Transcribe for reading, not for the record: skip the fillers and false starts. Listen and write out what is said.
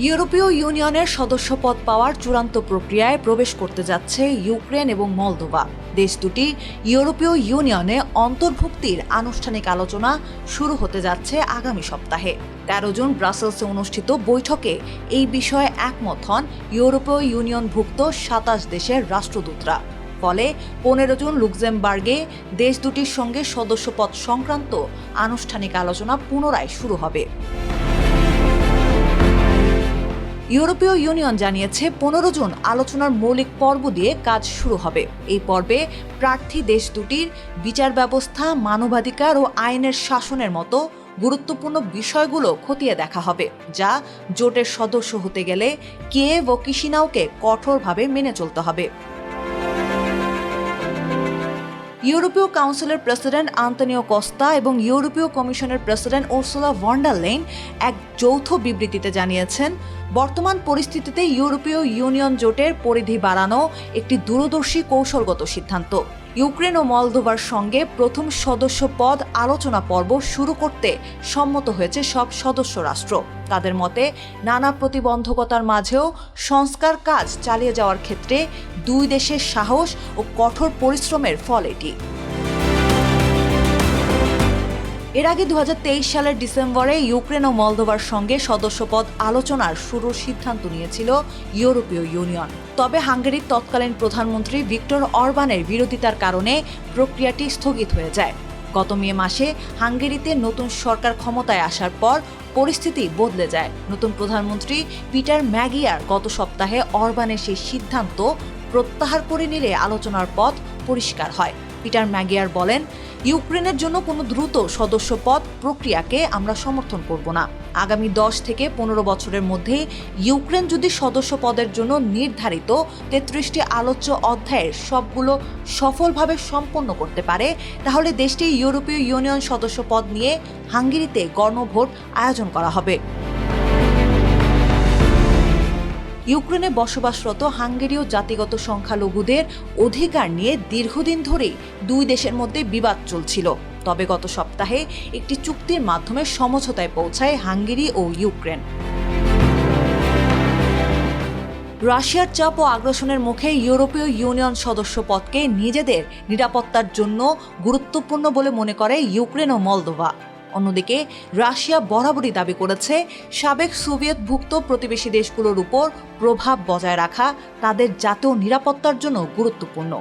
ইউরোপীয় ইউনিয়নের সদস্যপদ পাওয়ার চূড়ান্ত প্রক্রিয়ায় প্রবেশ করতে যাচ্ছে ইউক্রেন এবং মলদোভা। দেশ দুটি ইউরোপীয় ইউনিয়নে অন্তর্ভুক্তির আনুষ্ঠানিক আলোচনা শুরু হতে যাচ্ছে আগামী সপ্তাহে। ১৩ জুন ব্রাসেলসে অনুষ্ঠিত বৈঠকে এই বিষয়ে একমত হন ইউরোপীয় ইউনিয়নভুক্ত ২৭ দেশের রাষ্ট্রদূতরা। ফলে ১৫ জুন লুক্সেমবার্গে দেশ দুটির সঙ্গে সদস্যপদ সংক্রান্ত আনুষ্ঠানিক আলোচনা পুনরায় শুরু হবে। ইউরোপীয় ইউনিয়ন জানিয়েছে ১৫ জুন আলোচনার মৌলিক পর্ব দিয়ে কাজ শুরু হবে। এই পর্বে প্রার্থী দেশ দুটির বিচার ব্যবস্থা, মানবাধিকার ও আইনের শাসনের মতো গুরুত্বপূর্ণ বিষয়গুলো খতিয়ে দেখা হবে, যা জোটের সদস্য হতে গেলে কিয়েভ ও কিশিনাউকে কঠোরভাবে মেনে চলতে হবে। ইউরোপীয় কাউন্সিলের প্রেসিডেন্ট আন্তোনিও কস্তা এবং ইউরোপীয় কমিশনের president Ursula von der Leyen এক যৌথ বিবৃতিতে জানিয়েছেন, বর্তমান পরিস্থিতিতে ইউরোপীয় ইউনিয়ন জোটের পরিধি বাড়ানো একটি দূরদর্শী কৌশলগত সিদ্ধান্ত। ইউক্রেন ও মলদোভার সঙ্গে প্রথম সদস্য পদ আলোচনা পর্ব শুরু করতে সম্মত হয়েছে সব সদস্য রাষ্ট্র। তাদের মতে নানা প্রতিবন্ধকতার মাঝেও সংস্কার কাজ চালিয়ে যাওয়ার ক্ষেত্রে দুই দেশের সাহস ও কঠোর পরিশ্রমের ফল এটি। এর আগে ২০২৩ সালের ডিসেম্বরে ইউক্রেন ও মলদোভার সঙ্গে সদস্যপদ আলোচনার শুরুর সিদ্ধান্ত নিয়েছিল ইউরোপীয় ইউনিয়ন। তবে হাঙ্গেরির তৎকালীন প্রধানমন্ত্রী ভিক্টর অরবানের বিরোধিতার কারণে প্রক্রিয়াটি স্থগিত হয়ে যায়। গত মে মাসে হাঙ্গেরিতে নতুন সরকার ক্ষমতায় আসার পর পরিস্থিতি বদলে যায়। নতুন প্রধানমন্ত্রী পিটার ম্যাগিয়ার গত সপ্তাহে অরবানের সেই সিদ্ধান্ত প্রত্যাহার করে নিলে আলোচনার পথ পরিষ্কার হয়। পিটার ম্যাগিয়ার বলেন, ইউক্রেনের জন্য কোনো দ্রুত সদস্যপদ প্রক্রিয়াকে আমরা সমর্থন করব না। আগামী ১০ থেকে ১৫ বছরের মধ্যে ইউক্রেন যদি সদস্যপদের জন্য নির্ধারিত ৩৩টি আলোচ্য অধ্যায়ের সবগুলো সফলভাবে সম্পন্ন করতে পারে, তাহলে দেশটি ইউরোপীয় ইউনিয়ন সদস্যপদ নিয়ে হাঙ্গেরিতে গণভোট আয়োজন করা হবে। ইউক্রেনে বসবাসরত হাঙ্গেরীয় জাতিগত সংখ্যালঘুদের অধিকার নিয়ে দীর্ঘদিন ধরেই দুই দেশের মধ্যে বিবাদ চলছিল। তবে গত সপ্তাহে একটি চুক্তির মাধ্যমে সমঝোতায় পৌঁছায় হাঙ্গেরি ও ইউক্রেন। রাশিয়ার চাপ ও আগ্রাসনের মুখে ইউরোপীয় ইউনিয়ন সদস্যপদকে নিজেদের নিরাপত্তার জন্য গুরুত্বপূর্ণ বলে মনে করে ইউক্রেন ও মলদোভা। অন্যদিকে রাশিয়া বরাবরই দাবি করেছে, সাবেক সোভিয়েতভুক্ত প্রতিবেশী দেশগুলোর উপর প্রভাব বজায় রাখা তাদের জাতীয় নিরাপত্তার জন্য গুরুত্বপূর্ণ।